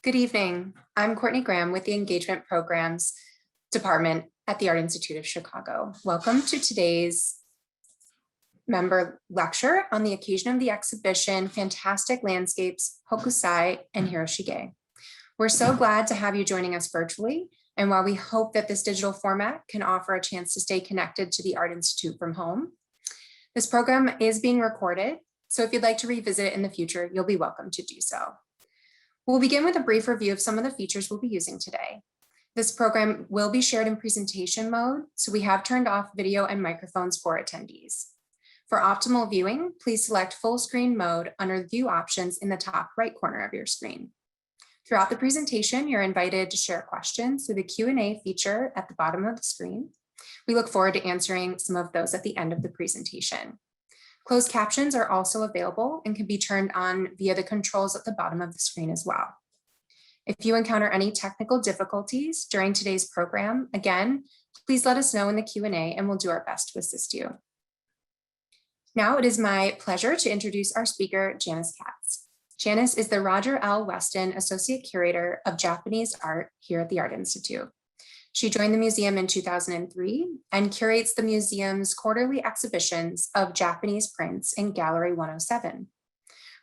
Good evening. I'm Courtney Graham with the Engagement Programs Department at the Art Institute of Chicago. Welcome to today's member lecture on the occasion of the exhibition, Fantastic Landscapes, Hokusai and Hiroshige. We're so glad to have you joining us virtually. And while we hope that this digital format can offer a chance to stay connected to the Art Institute from home, this program is being recorded. So if you'd like to revisit it in the future, you'll be welcome to do so. We'll begin with a brief review of some of the features we'll be using today. This program will be shared in presentation mode, so we have turned off video and microphones for attendees. For optimal viewing, please select full screen mode under the view options in the top right corner of your screen. Throughout the presentation, you're invited to share questions through the Q&A feature at the bottom of the screen. We look forward to answering some of those at the end of the presentation. Closed captions are also available and can be turned on via the controls at the bottom of the screen as well. If you encounter any technical difficulties during today's program, again, please let us know in the Q&A and we'll do our best to assist you. Now it is my pleasure to introduce our speaker, Janice Katz. Janice is the Roger L. Weston Associate Curator of Japanese Art here at the Art Institute. She joined the museum in 2003 and curates the museum's quarterly exhibitions of Japanese prints in Gallery 107.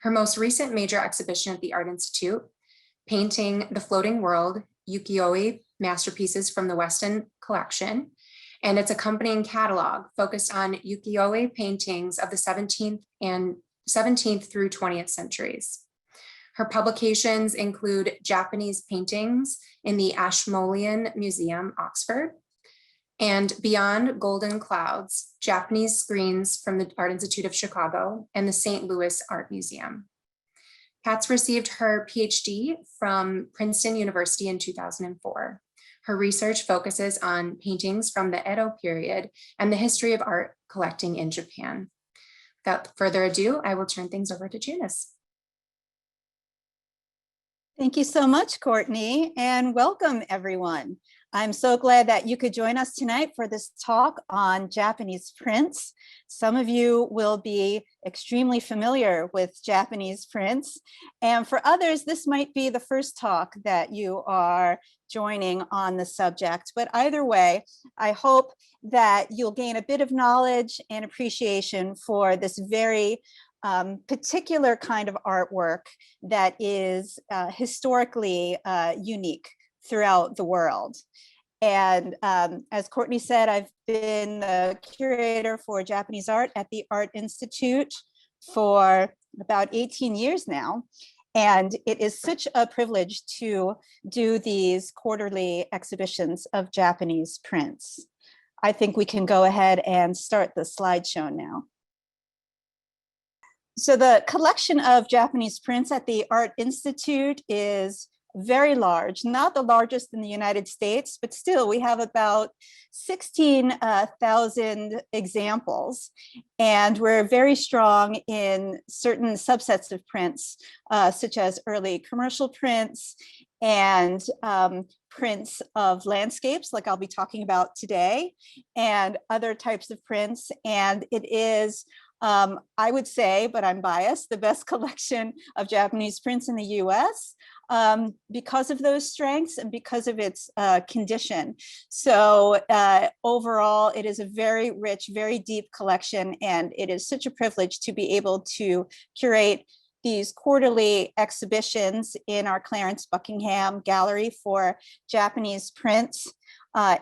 Her most recent major exhibition at the Art Institute, Painting the Floating World, Ukiyo-e Masterpieces from the Weston Collection, and its accompanying catalog focused on ukiyo-e paintings of the 17th through 20th centuries. Her publications include Japanese paintings in the Ashmolean Museum, Oxford, and Beyond Golden Clouds, Japanese screens from the Art Institute of Chicago and the St. Louis Art Museum. Katz received her PhD from Princeton University in 2004. Her research focuses on paintings from the Edo period and the history of art collecting in Japan. Without further ado, I will turn things over to Janice. Thank you so much, Courtney, and welcome everyone. I'm so glad that you could join us tonight for this talk on Japanese prints. Some of you will be extremely familiar with Japanese prints, and for others, this might be the first talk that you are joining on the subject. But either way, I hope that you'll gain a bit of knowledge and appreciation for this very particular kind of artwork that is historically unique throughout the world. And as Courtney said, I've been the curator for Japanese art at the Art Institute for about 18 years now. And it is such a privilege to do these quarterly exhibitions of Japanese prints. I think we can go ahead and start the slideshow now. So the collection of Japanese prints at the Art Institute is very large, not the largest in the United States, but still we have about 16,000 examples. And we're very strong in certain subsets of prints, such as early commercial prints and prints of landscapes, like I'll be talking about today, and other types of prints. And it is, I would say, but I'm biased, the best collection of Japanese prints in the US because of those strengths and because of its condition. So overall, it is a very rich, very deep collection, and it is such a privilege to be able to curate these quarterly exhibitions in our Clarence Buckingham Gallery for Japanese prints.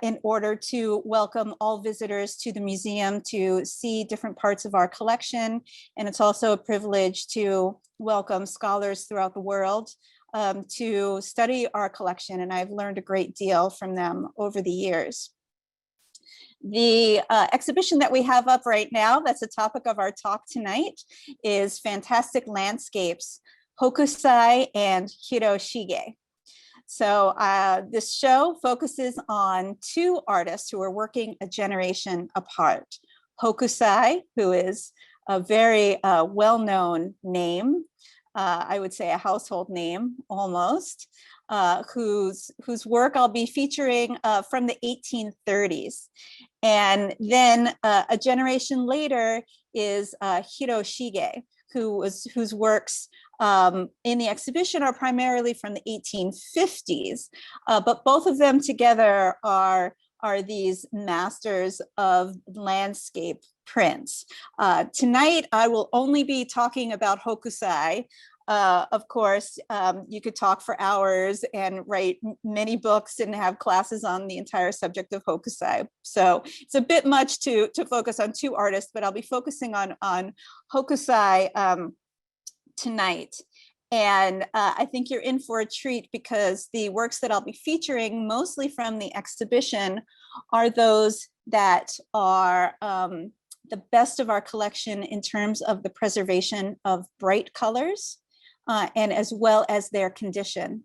In order to welcome all visitors to the museum to see different parts of our collection. And it's also a privilege to welcome scholars throughout the world to study our collection. And I've learned a great deal from them over the years. The exhibition that we have up right now, that's the topic of our talk tonight, is Fantastic Landscapes, Hokusai and Hiroshige. So this show focuses on two artists who are working a generation apart. Hokusai, who is a very well-known name, I would say a household name almost, whose work I'll be featuring from the 1830s. And then a generation later is Hiroshige, whose works in the exhibition are primarily from the 1850s, but both of them together are these masters of landscape prints. Tonight, I will only be talking about hokusai. Of course, you could talk for hours and write many books and have classes on the entire subject of hokusai. So it's a bit much to focus on two artists, but I'll be focusing on hokusai tonight. And I think you're in for a treat because the works that I'll be featuring, mostly from the exhibition, are those that are the best of our collection in terms of the preservation of bright colors and as well as their condition.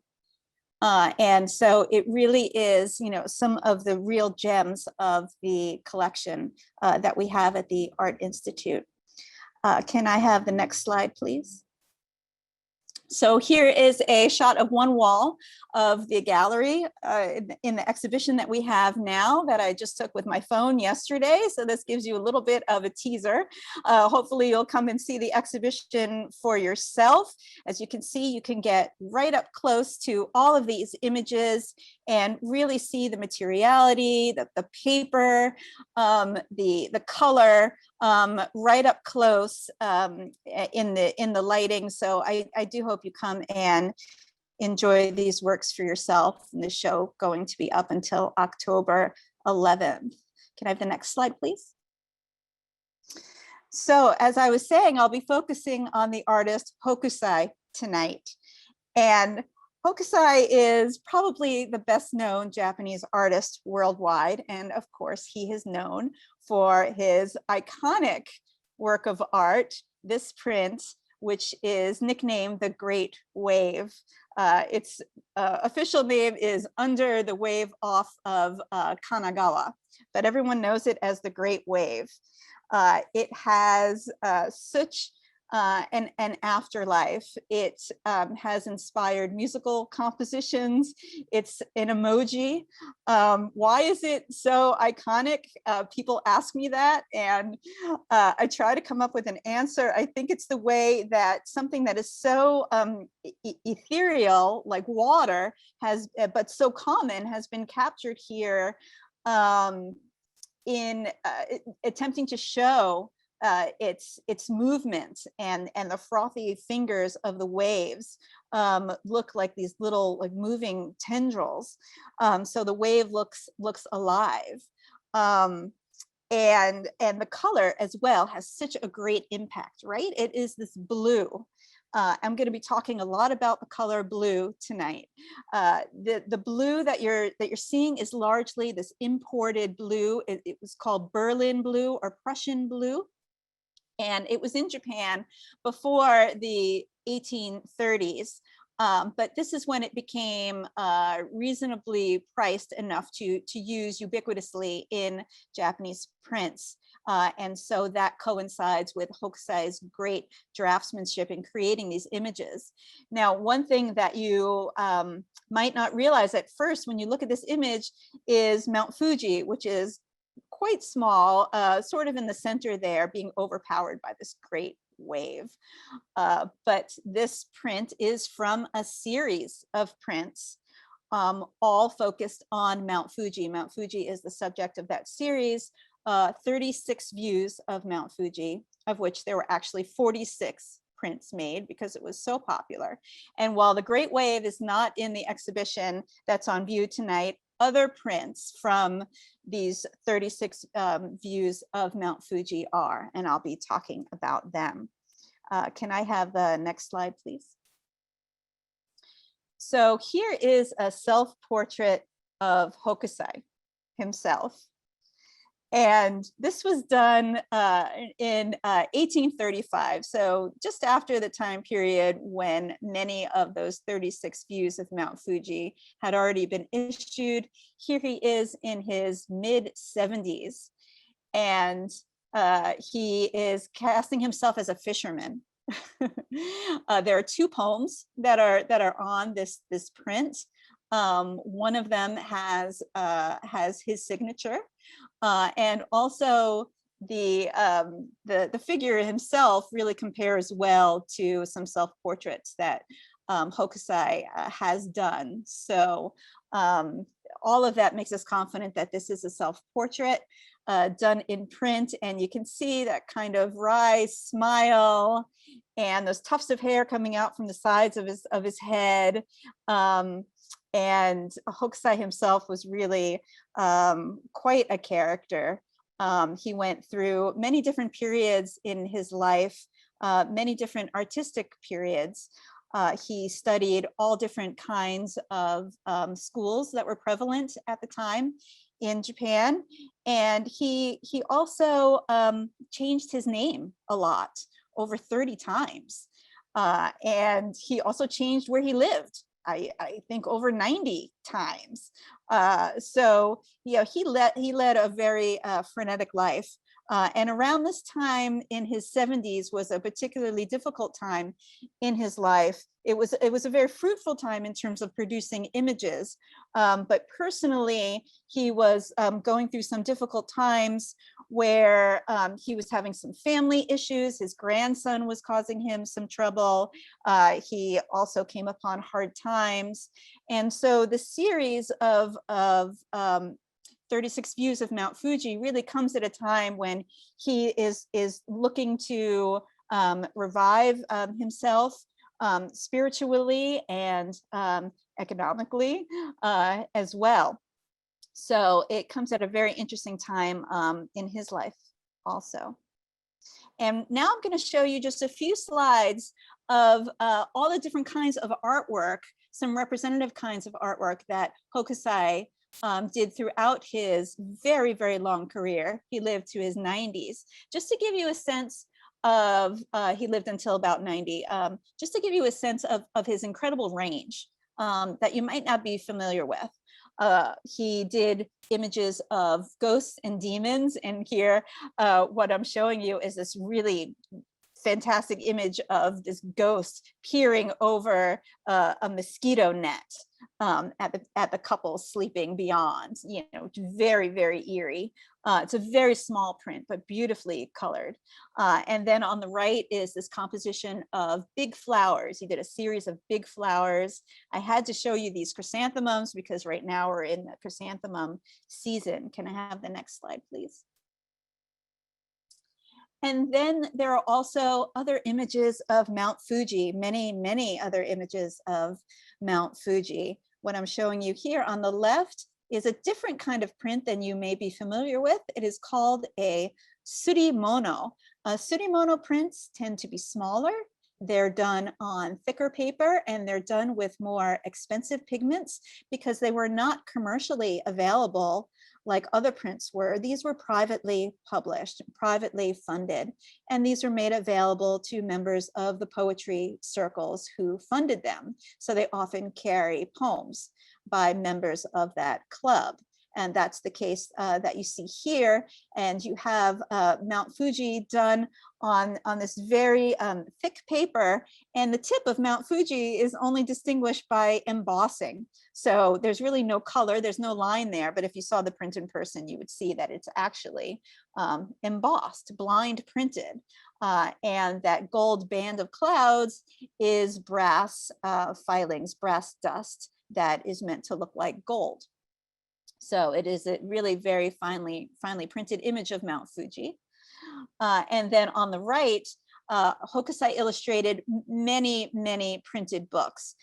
And so it really is, some of the real gems of the collection that we have at the Art Institute. Can I have the next slide, please? So here is a shot of one wall of the gallery in the exhibition that we have now that I just took with my phone yesterday. So this gives you a little bit of a teaser. Hopefully you'll come and see the exhibition for yourself. As you can see, you can get right up close to all of these images and really see the materiality, the paper, the color, right up close in the lighting. So I do hope you come and enjoy these works for yourself. And the show going to be up until October 11th. Can I have the next slide, please? So as I was saying, I'll be focusing on the artist Hokusai tonight. And Hokusai is probably the best known Japanese artist worldwide. And of course, he is known for his iconic work of art, this print, which is nicknamed the Great Wave. Its official name is Under the Wave off of Kanagawa, but everyone knows it as the Great Wave. It has such an afterlife. It has inspired musical compositions. It's an emoji. Why is it so iconic? People ask me that, and I try to come up with an answer. I think it's the way that something that is so ethereal, like water, but so common, has been captured here in attempting to show its movement, and the frothy fingers of the waves look like these little moving tendrils. So the wave looks alive. And the color as well has such a great impact, right? It is this blue. I'm going to be talking a lot about the color blue tonight. The blue that you're seeing is largely this imported blue. It was called Berlin blue or Prussian blue. And it was in Japan before the 1830s. But this is when it became reasonably priced enough to use ubiquitously in Japanese prints. And so that coincides with Hokusai's great draftsmanship in creating these images. Now, one thing that you might not realize at first when you look at this image is Mount Fuji, which is quite small, sort of in the center there, being overpowered by this great wave. But this print is from a series of prints, all focused on Mount Fuji. Mount Fuji is the subject of that series, 36 views of Mount Fuji, of which there were actually 46 prints made because it was so popular. And while the Great Wave is not in the exhibition that's on view tonight, other prints from these 36 views of Mount Fuji are, and I'll be talking about them. Can I have the next slide, please? So here is a self-portrait of Hokusai himself. And this was done in 1835, so just after the time period when many of those 36 views of Mount Fuji had already been issued. Here he is in his mid-70s, and he is casting himself as a fisherman. There are two poems that are on this print. One of them has his signature. And also the figure himself really compares well to some self-portraits that Hokusai has done. So all of that makes us confident that this is a self-portrait done in print, and you can see that kind of wry smile and those tufts of hair coming out from the sides of his head. And Hokusai himself was really quite a character. He went through many different periods in his life, many different artistic periods. He studied all different kinds of schools that were prevalent at the time in Japan. And he also changed his name a lot, over 30 times. And he also changed where he lived. I think over 90 times. So, you know, he led a very frenetic life. And around this time in his 70s was a particularly difficult time in his life. It was a very fruitful time in terms of producing images, but personally, he was going through some difficult times where he was having some family issues. His grandson was causing him some trouble. He also came upon hard times. And so the series of 36 Views of Mount Fuji really comes at a time when he is looking to revive himself spiritually and economically as well. So it comes at a very interesting time in his life also. And now I'm going to show you just a few slides of all the different kinds of artwork, some representative kinds of artwork that Hokusai did throughout his very, very long career. He lived to his 90s. Just to give you a sense of, he lived until about 90, just to give you a sense of his incredible range that you might not be familiar with. He did images of ghosts and demons, and here what I'm showing you is this really fantastic image of this ghost peering over a mosquito net at the couple sleeping beyond, you know, very, very eerie. It's a very small print, but beautifully colored. And then on the right is this composition of big flowers. He did a series of big flowers. I had to show you these chrysanthemums because right now we're in the chrysanthemum season. Can I have the next slide, please? And then there are also other images of Mount Fuji, many, many other images of Mount Fuji. What I'm showing you here on the left is a different kind of print than you may be familiar with. It is called a surimono. Surimono prints tend to be smaller. They're done on thicker paper, and they're done with more expensive pigments because they were not commercially available like other prints were. These were privately published, privately funded, and these were made available to members of the poetry circles who funded them. So they often carry poems by members of that club. And that's the case that you see here. And you have Mount Fuji done on this very thick paper. And the tip of Mount Fuji is only distinguished by embossing. So there's really no color, there's no line there. But if you saw the print in person, you would see that it's actually embossed, blind printed. And that gold band of clouds is brass filings, brass dust that is meant to look like gold. So it is a really very finely printed image of Mount Fuji. And then on the right, Hokusai illustrated many, many printed books.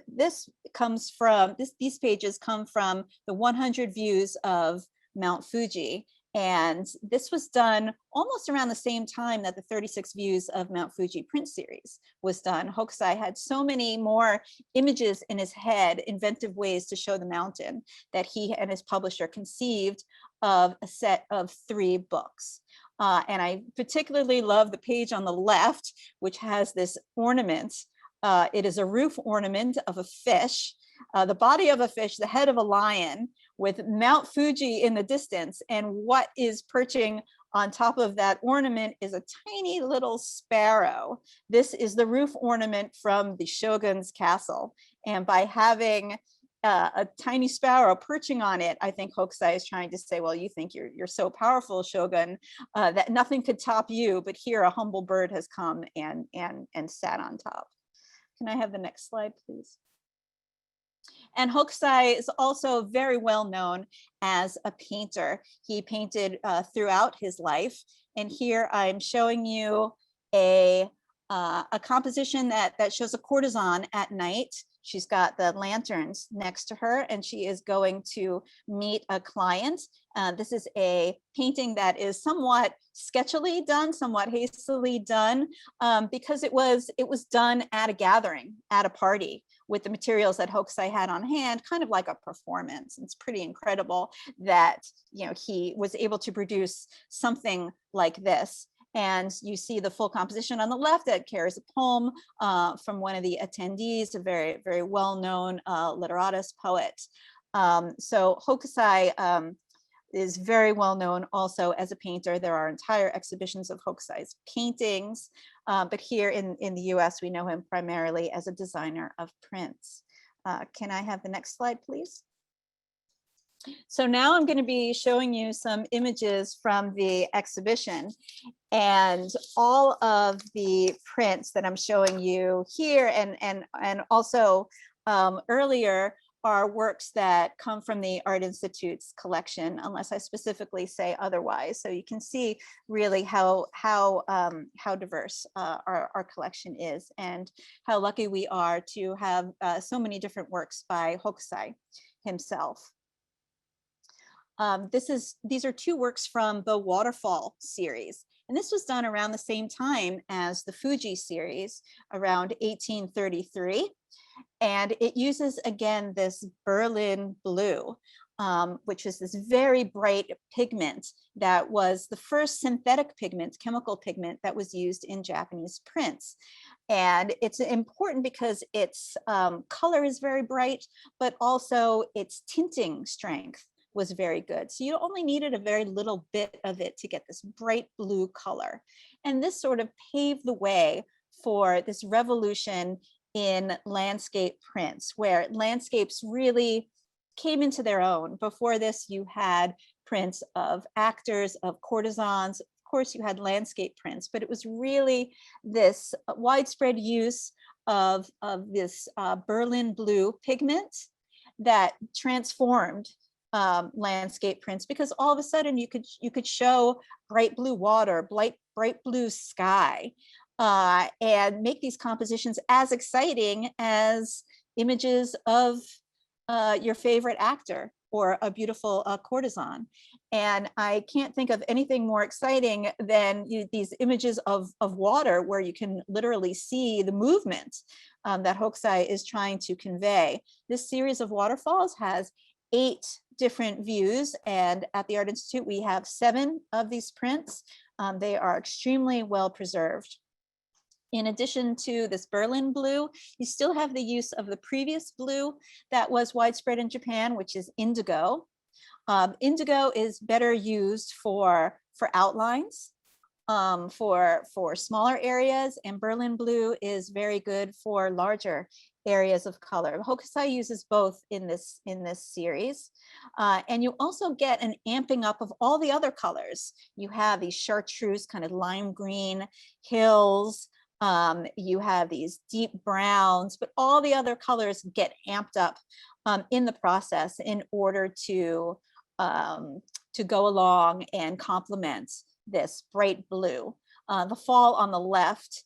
This comes from, these pages come from the 100 Views of Mount Fuji. And this was done almost around the same time that the 36 Views of Mount Fuji print series was done. Hokusai had so many more images in his head, inventive ways to show the mountain, that he and his publisher conceived of a set of 3 books. And I particularly love the page on the left, which has this ornament. It is a roof ornament of a fish, the body of a fish, the head of a lion, with Mount Fuji in the distance. And what is perching on top of that ornament is a tiny little sparrow. This is the roof ornament from the shogun's castle. And by having a tiny sparrow perching on it, I think Hokusai is trying to say, well, you think you're so powerful, Shogun, that nothing could top you, but here a humble bird has come and sat on top. Can I have the next slide, please? And Hokusai is also very well known as a painter. He painted throughout his life. And here I'm showing you a composition that shows a courtesan at night. She's got the lanterns next to her, and she is going to meet a client. This is a painting that is somewhat sketchily done, somewhat hastily done, because it was done at a gathering, at a party, with the materials that Hokusai had on hand, kind of like a performance. It's pretty incredible that, you know, he was able to produce something like this. And you see the full composition on the left that carries a poem from one of the attendees, a very, very well-known literatus poet. So Hokusai is very well known also as a painter. There are entire exhibitions of Hokusai's paintings, but here in the US, we know him primarily as a designer of prints. Can I have the next slide, please? So now I'm going to be showing you some images from the exhibition, and all of the prints that I'm showing you here and also earlier are works that come from the Art Institute's collection, unless I specifically say otherwise. So you can see really how diverse our collection is, and how lucky we are to have so many different works by Hokusai himself. These are two works from the Waterfall series. And this was done around the same time as the Fuji series, around 1833. And it uses, again, this Berlin blue, which is this very bright pigment that was the first synthetic pigment, chemical pigment, that was used in Japanese prints. And it's important because its color is very bright, but also its tinting strength was very good. So you only needed a very little bit of it to get this bright blue color. And this sort of paved the way for this revolution in landscape prints, where landscapes really came into their own. Before this, you had prints of actors, of courtesans. Of course, you had landscape prints, but it was really this widespread use of this Berlin blue pigment that transformed landscape prints, because all of a sudden you could show bright blue water, bright blue sky, and make these compositions as exciting as images of your favorite actor or a beautiful courtesan. And I can't think of anything more exciting than these images of water, where you can literally see the movement that Hokusai is trying to convey. This series of waterfalls has 8 different views, and at the Art Institute we have 7 of these prints. They are extremely well preserved. In addition to this Berlin blue, you still have the use of the previous blue that was widespread in Japan, which is indigo. Indigo is better used for outlines, for smaller areas, and Berlin blue is very good for larger areas of color. Hokusai uses both in this series, and you also get an amping up of all the other colors. You have these chartreuse, kind of lime green hills. You have these deep browns, but all the other colors get amped up in the process in order to go along and complement this bright blue. The fall on the left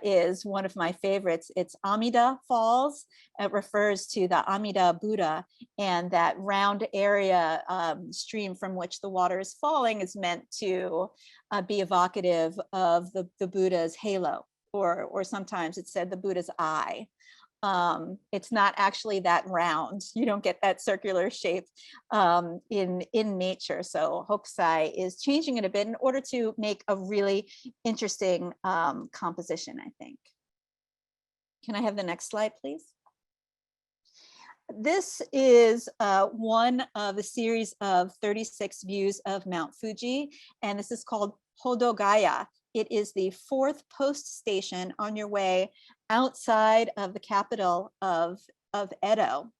is one of my favorites. It's Amida Falls. It refers to the Amida Buddha, and that round area stream from which the water is falling is meant to be evocative of the Buddha's halo, or sometimes it's said the Buddha's eye. It's not actually that round. You don't get that circular shape in nature. So Hokusai is changing it a bit in order to make a really interesting composition, I think. Can I have the next slide, please? This is one of a series of 36 views of Mount Fuji, and this is called Hodogaya. It is the 4th post station on your way outside of the capital of Edo.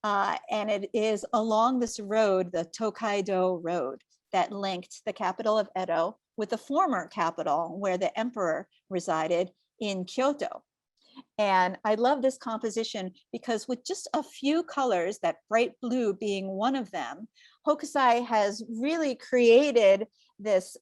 And it is along this road, the Tokaido Road, that linked the capital of Edo with the former capital where the emperor resided in Kyoto. And I love this composition because with just a few colors, that bright blue being one of them, Hokusai has really created this,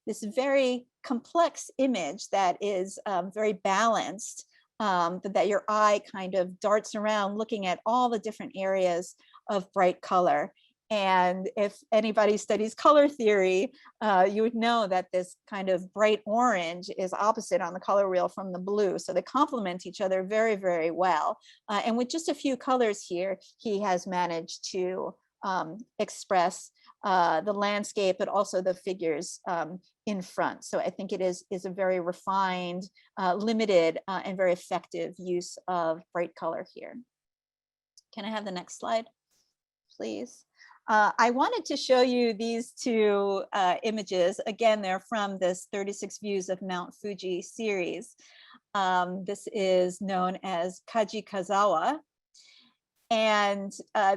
this very complex image that is very balanced, that your eye kind of darts around looking at all the different areas of bright color. And if anybody studies color theory, you would know that this kind of bright orange is opposite on the color wheel from the blue. So they complement each other very, very well. And with just a few colors here, he has managed to express the landscape, but also the figures in front. So I think it is a very refined, limited, and very effective use of bright color here. Can I have the next slide, please? I wanted to show you these two images. Again, they're from this 36 Views of Mount Fuji series. This is known as Kajikazawa. And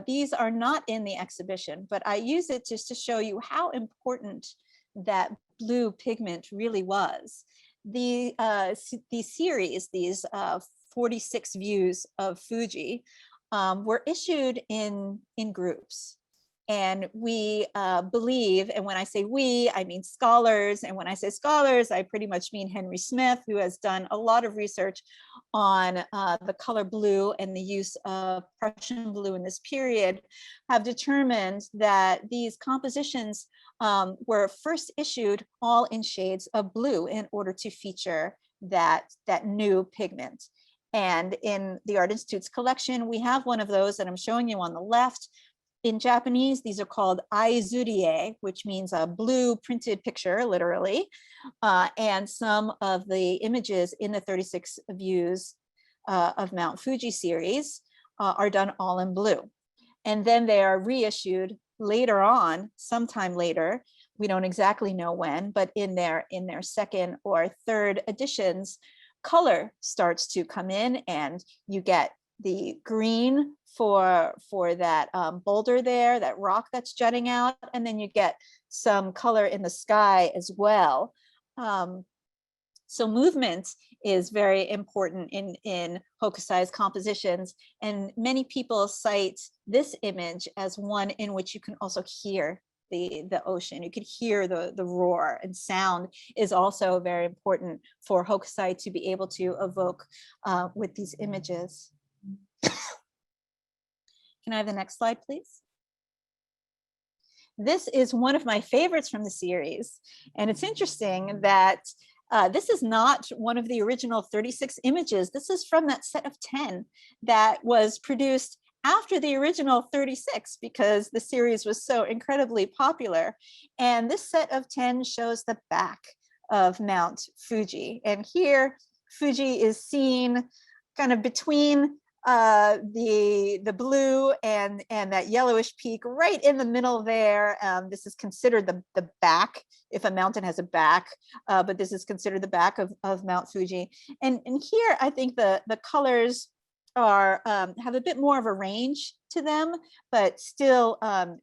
these are not in the exhibition, but I use it just to show you how important that blue pigment really was. These series, these 46 views of Fuji, were issued in groups. And we believe, and when I say we, I mean scholars. And when I say scholars, I pretty much mean Henry Smith, who has done a lot of research on the color blue and the use of Prussian blue in this period, have determined that these compositions were first issued all in shades of blue in order to feature that new pigment. And in the Art Institute's collection, we have one of those that I'm showing you on the left. In Japanese, these are called aizurie, which means a blue printed picture, literally. And some of the images in the 36 Views of Mount Fuji series are done all in blue. And then they are reissued later on, sometime later. We don't exactly know when, but in their second or third editions, color starts to come in, and you get the green for that boulder there, that rock that's jutting out, and then you get some color in the sky as well. So movement is very important in Hokusai's compositions, and many people cite this image as one in which you can also hear the ocean. You could hear the roar, and sound is also very important for Hokusai to be able to evoke with these images. Can I have the next slide, please? This is one of my favorites from the series. And it's interesting that this is not one of the original 36 images. This is from that set of 10 that was produced after the original 36 because the series was so incredibly popular. And this set of 10 shows the back of Mount Fuji. And here, Fuji is seen kind of between the blue and that yellowish peak right in the middle there. This is considered the back, if a mountain has a back, but this is considered the back of Mount Fuji. And here I think the colors are have a bit more of a range to them, but still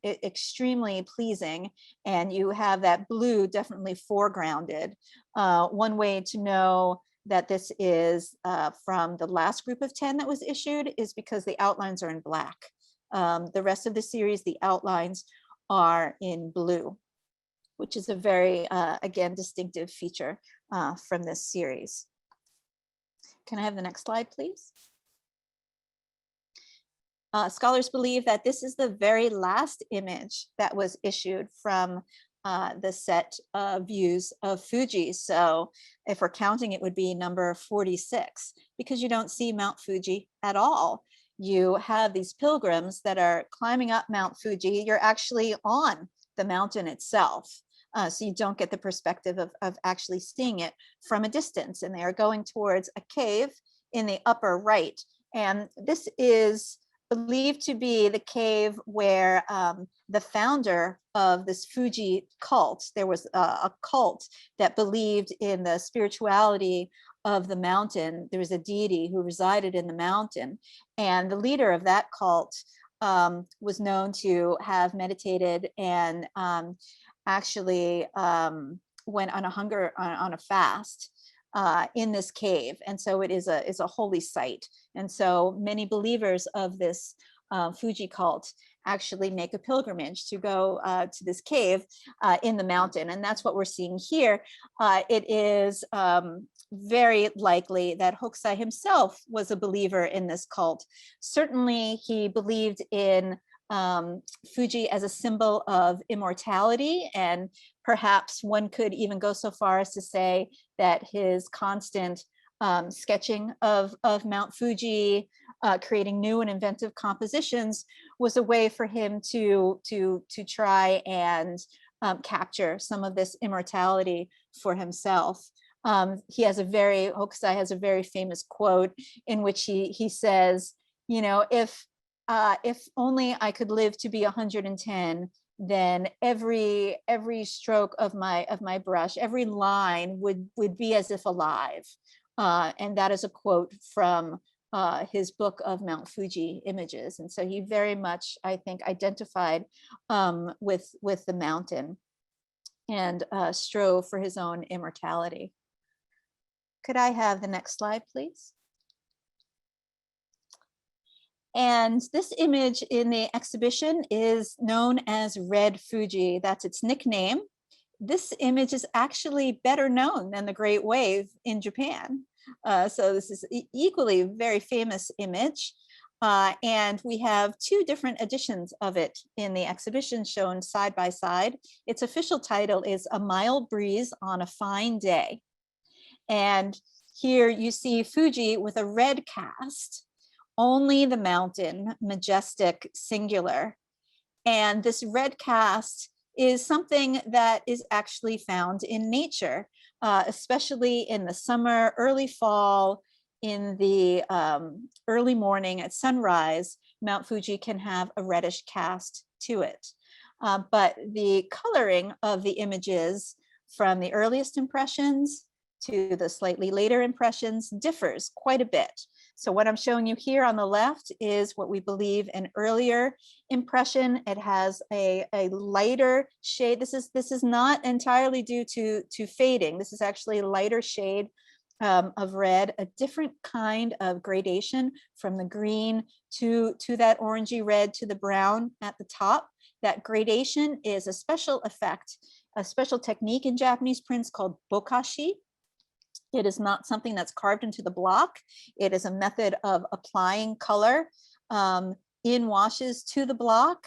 extremely pleasing. And you have that blue definitely foregrounded. One way to know that this is from the last group of 10 that was issued is because the outlines are in black. The rest of the series, the outlines are in blue, which is a very, again, distinctive feature from this series. Can I have the next slide, please? Scholars believe that this is the very last image that was issued from the set of views of Fuji. So if we're counting, it would be number 46, because you don't see Mount Fuji at all. You have these pilgrims that are climbing up Mount Fuji. You're actually on the mountain itself. So you don't get the perspective of actually seeing it from a distance. And they are going towards a cave in the upper right. And this is believed to be the cave where the founder of this Fuji cult, there was a cult that believed in the spirituality of the mountain. There was a deity who resided in the mountain, and the leader of that cult was known to have meditated and actually went on a fast in this cave. And so it is a holy site. And so many believers of this Fuji cult actually make a pilgrimage to go to this cave in the mountain. And that's what we're seeing here. It is very likely that Hokusai himself was a believer in this cult. Certainly he believed in Fuji as a symbol of immortality, and perhaps one could even go so far as to say that his constant sketching of Mount Fuji, creating new and inventive compositions, was a way for him to try and capture some of this immortality for himself. Hokusai has a very famous quote in which he says, if only I could live to be 110, then every stroke of my brush, every line would be as if alive. And that is a quote from his book of Mount Fuji images. And so he very much, I think, identified with the mountain and strove for his own immortality. Could I have the next slide, please? And this image in the exhibition is known as Red Fuji. That's its nickname. This image is actually better known than the Great Wave in Japan. So this is equally a very famous image. And we have two different editions of it in the exhibition shown side by side. Its official title is A Mild Breeze on a Fine Day. And here you see Fuji with a red cast, only the mountain, majestic, singular. And this red cast is something that is actually found in nature, especially in the summer, early fall, in the early morning at sunrise. Mount Fuji can have a reddish cast to it. But the coloring of the images from the earliest impressions to the slightly later impressions differs quite a bit. So what I'm showing you here on the left is what we believe an earlier impression. It has a lighter shade. This is not entirely due to fading. This is actually a lighter shade of red, a different kind of gradation from the green to that orangey red to the brown at the top. That gradation is a special effect, a special technique in Japanese prints called bokashi. It is not something that's carved into the block. It is a method of applying color in washes to the block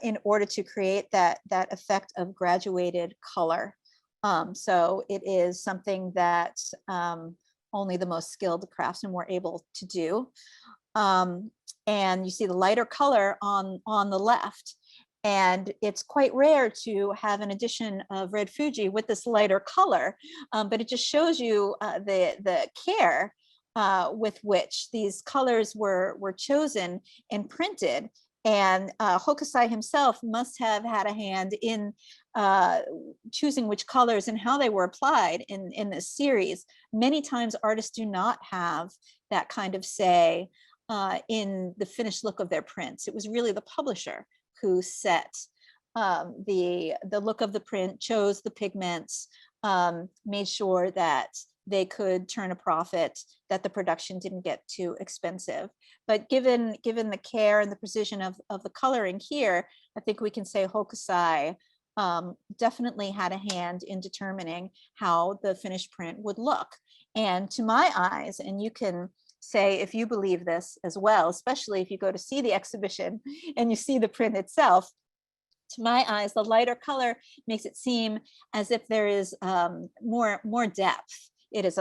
in order to create that effect of graduated color. So it is something that only the most skilled craftsmen were able to do. And you see the lighter color on the left. And it's quite rare to have an edition of Red Fuji with this lighter color, but it just shows you the care with which these colors were chosen and printed. And Hokusai himself must have had a hand in choosing which colors and how they were applied in this series. Many times artists do not have that kind of say in the finished look of their prints. It was really the publisher who set the look of the print, chose the pigments, made sure that they could turn a profit, that the production didn't get too expensive. But given the care and the precision of the coloring here, I think we can say Hokusai definitely had a hand in determining how the finished print would look. And to my eyes, and you can say if you believe this as well, especially if you go to see the exhibition and you see the print itself, to my eyes, the lighter color makes it seem as if there is more depth. It is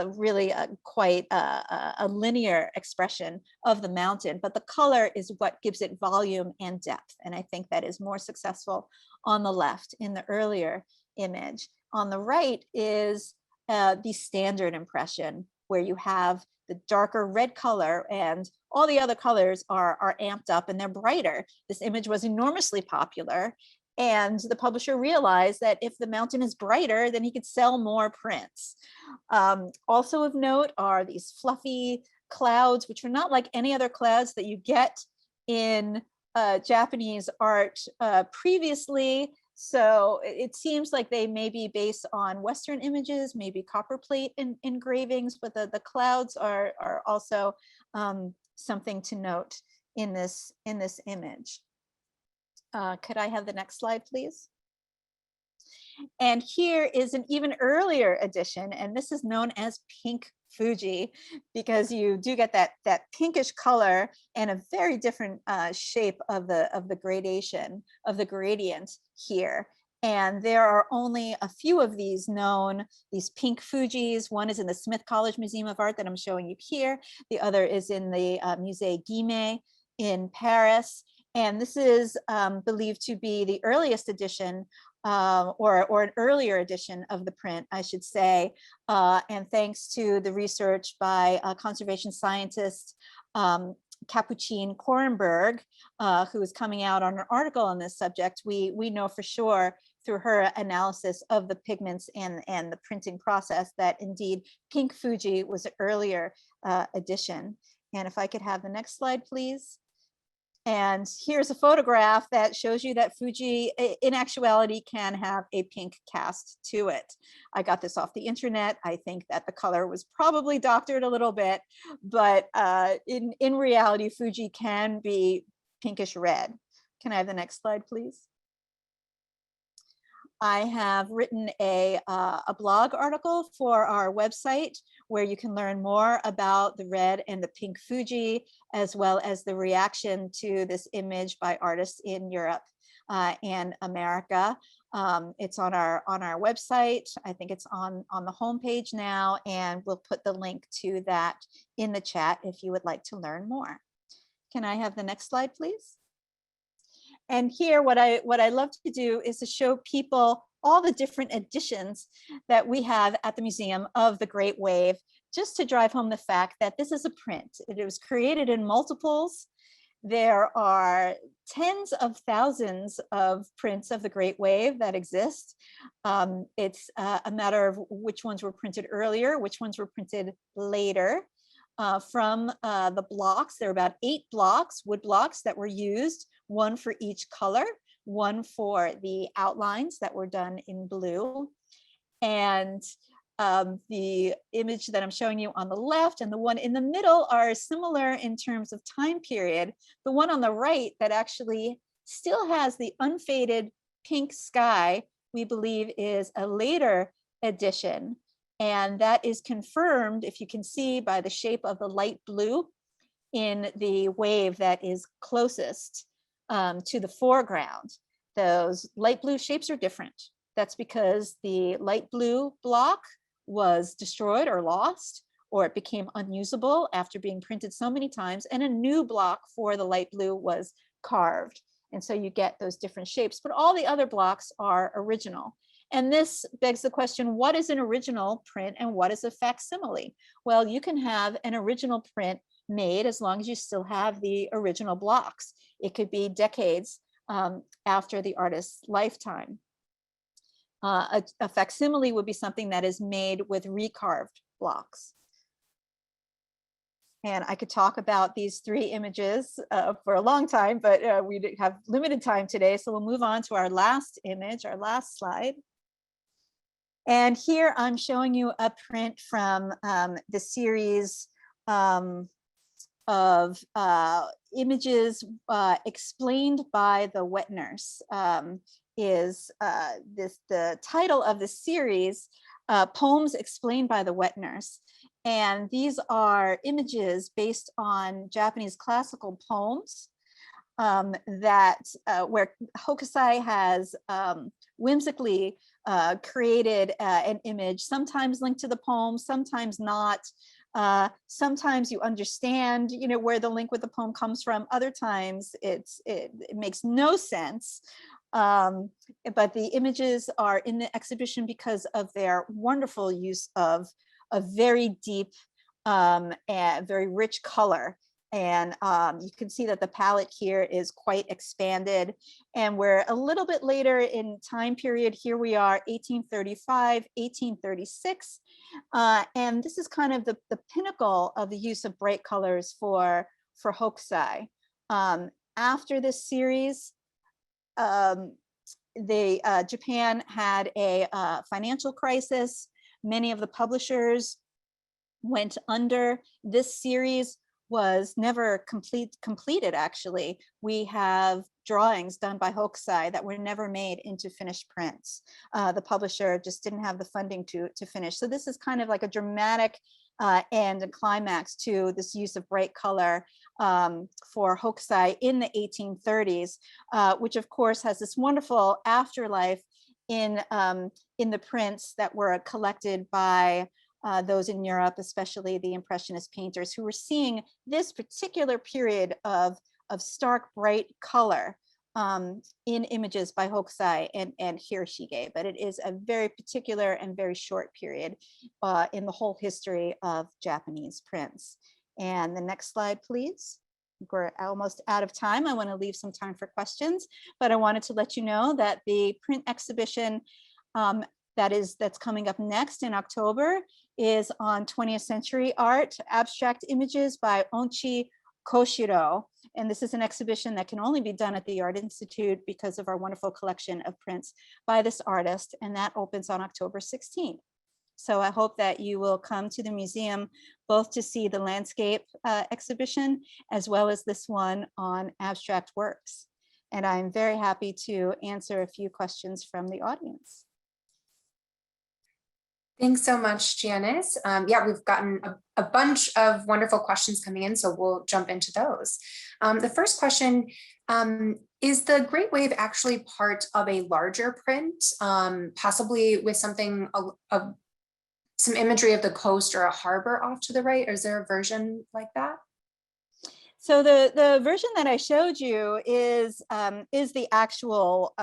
quite a linear expression of the mountain, but the color is what gives it volume and depth. And I think that is more successful on the left in the earlier image. On the right is the standard impression, where you have the darker red color and all the other colors are amped up and they're brighter. This image was enormously popular. And the publisher realized that if the mountain is brighter, then he could sell more prints. Also of note are these fluffy clouds, which are not like any other clouds that you get in Japanese art previously. So it seems like they may be based on Western images, maybe copperplate engravings, but the clouds are also something to note in this image. Could I have the next slide, please? And here is an even earlier edition, and this is known as Pink Fuji, because you do get that pinkish color and a very different shape of the gradation of the gradient here. And there are only a few of these known, these Pink Fujis. One is in the Smith College Museum of Art that I'm showing you here. The other is in the Musée Guimet in Paris. And this is believed to be the earliest edition or an earlier edition of the print, I should say. And thanks to the research by conservation scientist Capucine Korenberg, who is coming out on an article on this subject, we know for sure through her analysis of the pigments and the printing process that indeed Pink Fuji was an earlier edition. And if I could have the next slide, please. And here's a photograph that shows you that Fuji in actuality can have a pink cast to it. I got this off the internet. I think that the color was probably doctored a little bit, but in reality, Fuji can be pinkish red. Can I have the next slide, please? I have written a blog article for our website where you can learn more about the red and the pink Fuji, as well as the reaction to this image by artists in Europe and America. It's on our website. I think it's on the homepage now, and we'll put the link to that in the chat if you would like to learn more. Can I have the next slide, please? And here, what I love to do is to show people all the different editions that we have at the museum of the Great Wave, just to drive home the fact that this is a print. It was created in multiples. There are tens of thousands of prints of the Great Wave that exist. It's a matter of which ones were printed earlier, which ones were printed later. From the blocks, there are about 8 blocks, wood blocks that were used, one for each color, one for the outlines that were done in blue. And the image that I'm showing you on the left and the one in the middle are similar in terms of time period. The one on the right that actually still has the unfaded pink sky, we believe is a later edition. And that is confirmed, if you can see, by the shape of the light blue in the wave that is closest to the foreground. Those light blue shapes are different. That's because the light blue block was destroyed or lost, or it became unusable after being printed so many times, and a new block for the light blue was carved. And so you get those different shapes, but all the other blocks are original. And this begs the question, what is an original print and what is a facsimile? Well, you can have an original print made as long as you still have the original blocks. It could be decades after the artist's lifetime. A facsimile would be something that is made with recarved blocks. And I could talk about these 3 images for a long time, but we have limited time today. So we'll move on to our last image, our last slide. And here I'm showing you a print from the series of images explained by the wet nurse. The title of the series, Poems Explained by the Wet Nurse. And these are images based on Japanese classical poems where Hokusai has whimsically created an image, sometimes linked to the poem, sometimes not. Sometimes you understand, where the link with the poem comes from. Other times it makes no sense. But the images are in the exhibition because of their wonderful use of a very deep and very rich color. And you can see that the palette here is quite expanded. And we're a little bit later in time period. Here we are, 1835, 1836. And this is kind of the pinnacle of the use of bright colors for Hokusai. after this series, Japan had a financial crisis. Many of the publishers went under. This series was never completed, actually. We have drawings done by Hokusai that were never made into finished prints. The publisher just didn't have the funding to finish. So this is kind of like a dramatic end and climax to this use of bright color for Hokusai in the 1830s, which of course has this wonderful afterlife in the prints that were collected by those in Europe, especially the Impressionist painters, who were seeing this particular period of stark, bright color in images by Hokusai and Hiroshige. But it is a very particular and very short period in the whole history of Japanese prints. And the next slide, please. We're almost out of time. I want to leave some time for questions, but I wanted to let you know that the print exhibition that's coming up next in October is on 20th century art, abstract images by Onchi Koshiro. And this is an exhibition that can only be done at the Art Institute because of our wonderful collection of prints by this artist. And that opens on October 16th. So I hope that you will come to the museum both to see the landscape exhibition as well as this one on abstract works. And I'm very happy to answer a few questions from the audience. Thanks so much, Janice. Yeah, we've gotten a bunch of wonderful questions coming in, so we'll jump into those. The first question, is the Great Wave actually part of a larger print, possibly with something, some imagery of the coast or a harbor off to the right? Or is there a version like that? So the version that I showed you is the actual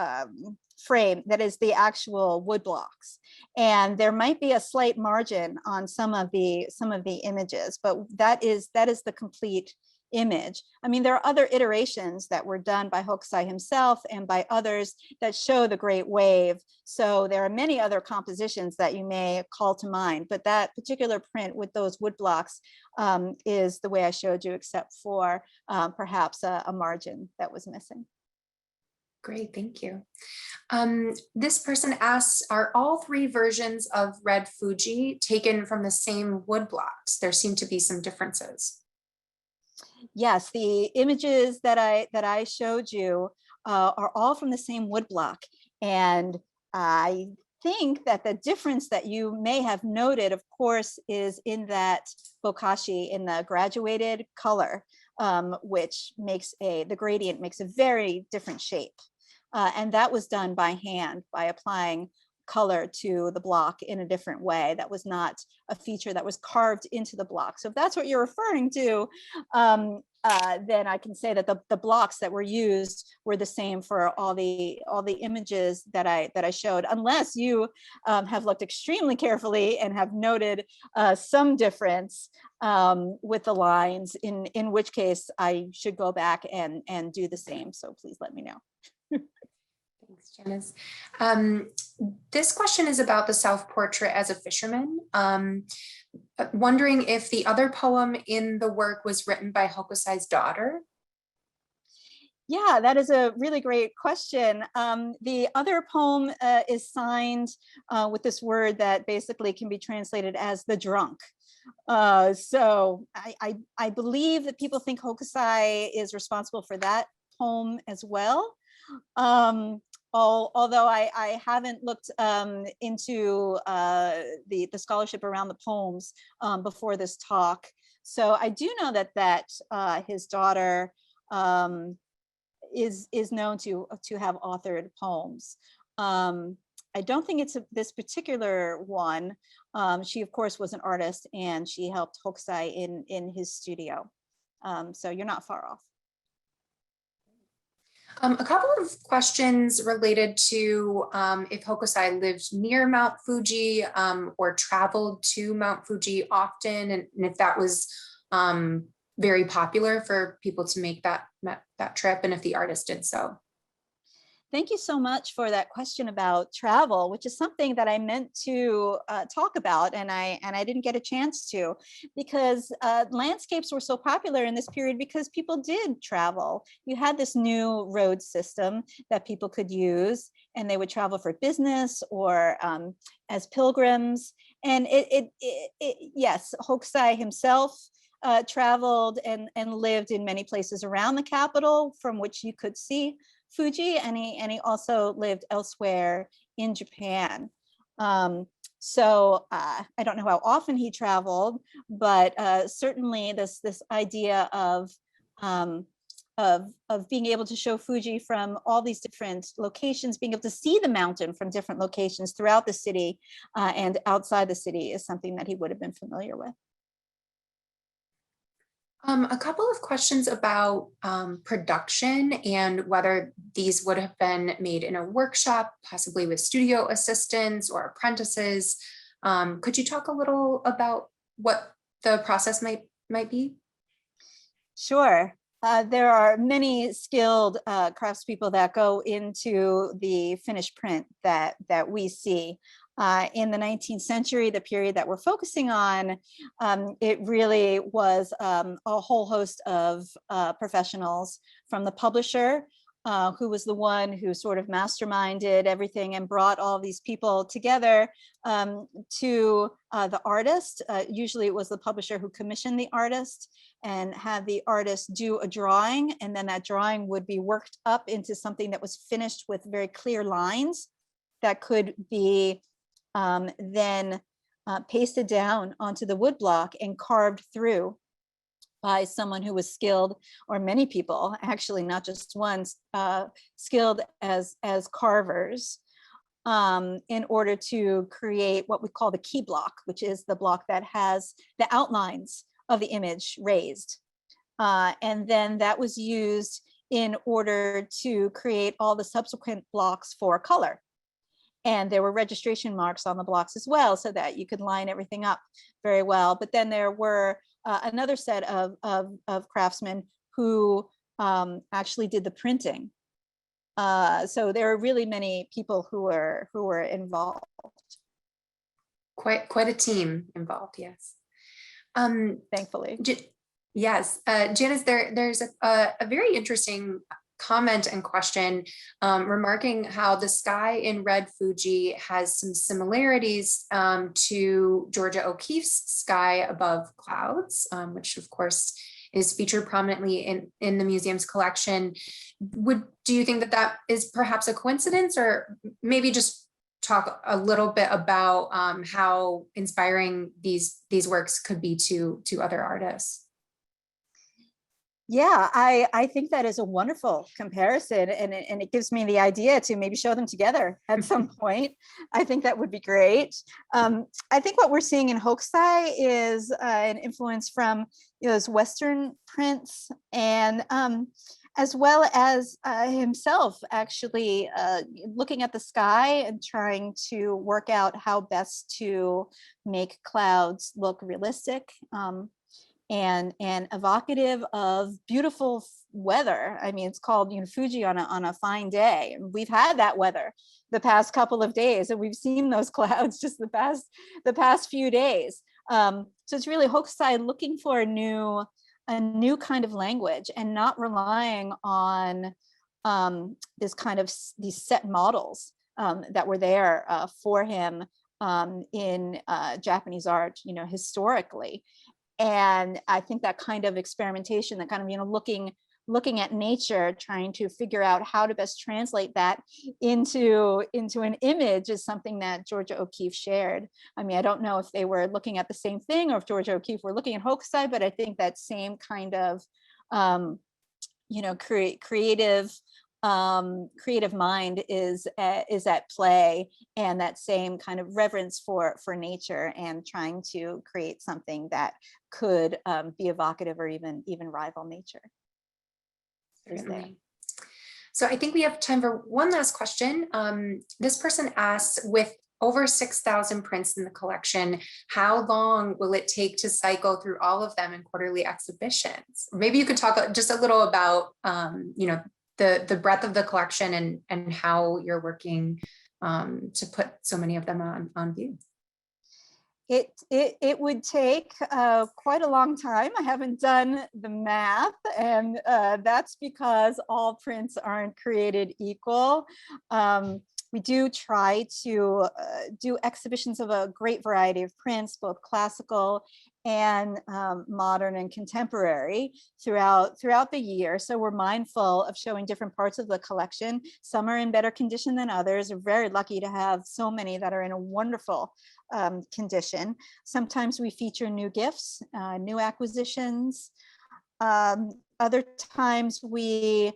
frame, that is the actual wood blocks, and there might be a slight margin on some of the images, but that is the complete image. I mean, there are other iterations that were done by Hokusai himself and by others that show the Great Wave. So there are many other compositions that you may call to mind, but that particular print with those wood blocks is the way I showed you, except for perhaps a margin that was missing. Great, thank you. This person asks, are all three versions of Red Fuji taken from the same wood blocks? There seem to be some differences. Yes, the images that I showed you are all from the same wood block. And I think that the difference that you may have noted, of course, is in that bokashi, in the graduated color, which makes the gradient makes a very different shape. And that was done by hand, by applying color to the block in a different way. That was not a feature that was carved into the block. So if that's what you're referring to, then I can say that the blocks that were used were the same for all the images that I showed, unless you have looked extremely carefully and have noted some difference with the lines, in which case I should go back and do the same. So please let me know. Thanks, Janice. This question is about the self-portrait as a fisherman. Wondering if the other poem in the work was written by Hokusai's daughter? Yeah, that is a really great question. The other poem is signed with this word that basically can be translated as the drunk. So I believe that people think Hokusai is responsible for that poem as well. Although I haven't looked into the scholarship around the poems before this talk. So I do know that his daughter is known to have authored poems. I don't think it's this particular one. She of course was an artist and she helped Hokusai in his studio. So you're not far off. A couple of questions related to if Hokusai lived near Mount Fuji or traveled to Mount Fuji often, and if that was very popular for people to make that trip, and if the artist did so. Thank you so much for that question about travel, which is something that I meant to talk about, and I didn't get a chance to, because landscapes were so popular in this period because people did travel. You had this new road system that people could use, and they would travel for business or as pilgrims. And yes, Hokusai himself traveled and lived in many places around the capital from which you could see Fuji, and he also lived elsewhere in Japan. So I don't know how often he traveled, but certainly this idea of being able to show Fuji from all these different locations, being able to see the mountain from different locations throughout the city and outside the city is something that he would have been familiar with. A couple of questions about production and whether these would have been made in a workshop, possibly with studio assistants or apprentices. Could you talk a little about what the process might be? Sure. There are many skilled craftspeople that go into the finished print that we see. In the 19th century, the period that we're focusing on, it really was a whole host of professionals, from the publisher, who was the one who sort of masterminded everything and brought all these people together, to the artist. Usually it was the publisher who commissioned the artist and had the artist do a drawing, and then that drawing would be worked up into something that was finished with very clear lines that could be then pasted down onto the wood block and carved through by someone who was skilled, or many people, actually not just one, skilled as carvers, in order to create what we call the key block, which is the block that has the outlines of the image raised. And then that was used in order to create all the subsequent blocks for color. And there were registration marks on the blocks as well, so that you could line everything up very well. But then there were another set of craftsmen who actually did the printing. So there are really many people who were involved. Quite a team involved, yes. Thankfully. Yes, Janice, there's a very interesting comment and question remarking how the sky in Red Fuji has some similarities to Georgia O'Keeffe's Sky Above Clouds, which of course is featured prominently in the museum's collection. Do you think that is perhaps a coincidence, or maybe just talk a little bit about how inspiring these works could be to other artists? Yeah, I think that is a wonderful comparison, and it gives me the idea to maybe show them together at some point. I think that would be great. I think what we're seeing in Hokusai is an influence from those Western prints, and as well as himself actually looking at the sky and trying to work out how best to make clouds look realistic. And evocative of beautiful weather. I mean, it's called Fuji on a fine day. And we've had that weather the past couple of days, and we've seen those clouds just the past few days. So it's really Hokusai looking for a new kind of language, and not relying on this kind of these set models that were there for him in Japanese art, historically. And I think that kind of experimentation, that kind of, looking at nature, trying to figure out how to best translate that into an image, is something that Georgia O'Keeffe shared. I mean, I don't know if they were looking at the same thing, or if Georgia O'Keeffe were looking at Hokusai, but I think that same kind of, creative mind is at play, and that same kind of reverence for nature, and trying to create something that could be evocative, or even rival nature. So I think we have time for one last question. This person asks, with over 6,000 prints in the collection, how long will it take to cycle through all of them in quarterly exhibitions? Maybe you could talk just a little about the breadth of the collection and how you're working to put so many of them on view? It would take quite a long time. I haven't done the math, and that's because all prints aren't created equal. We do try to do exhibitions of a great variety of prints, both classical and modern and contemporary throughout the year. So we're mindful of showing different parts of the collection. Some are in better condition than others. We're very lucky to have so many that are in a wonderful condition. Sometimes we feature new gifts, new acquisitions. Other times we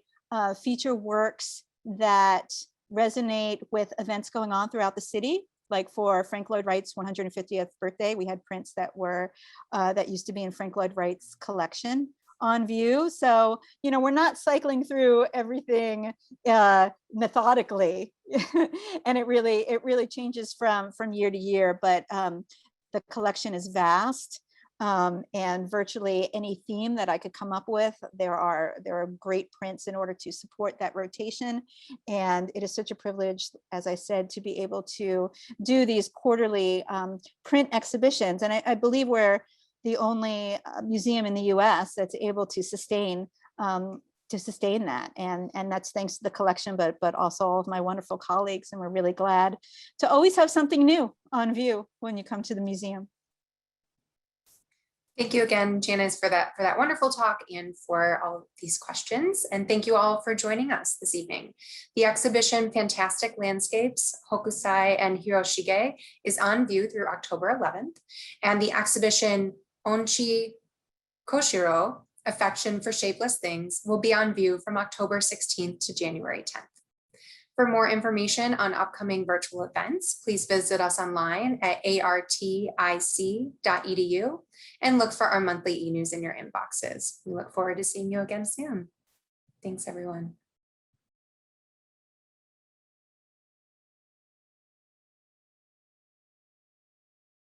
feature works that resonate with events going on throughout the city. Like for Frank Lloyd Wright's 150th birthday, we had prints that were that used to be in Frank Lloyd Wright's collection on view. So, you know, we're not cycling through everything methodically, and it really changes from year to year. But the collection is vast. And virtually any theme that I could come up with, there are great prints in order to support that rotation. And it is such a privilege, as I said, to be able to do these quarterly print exhibitions. And I believe we're the only museum in the US that's able to sustain that. And that's thanks to the collection, but also all of my wonderful colleagues. And we're really glad to always have something new on view when you come to the museum. Thank you again, Janice, for that wonderful talk and for all of these questions. And thank you all for joining us this evening. The exhibition Fantastic Landscapes, Hokusai and Hiroshige is on view through October 11th. And the exhibition Onchi Koshiro, Affection for Shapeless Things, will be on view from October 16th to January 10th. For more information on upcoming virtual events, please visit us online at artic.edu and look for our monthly e-news in your inboxes. We look forward to seeing you again soon. Thanks, everyone.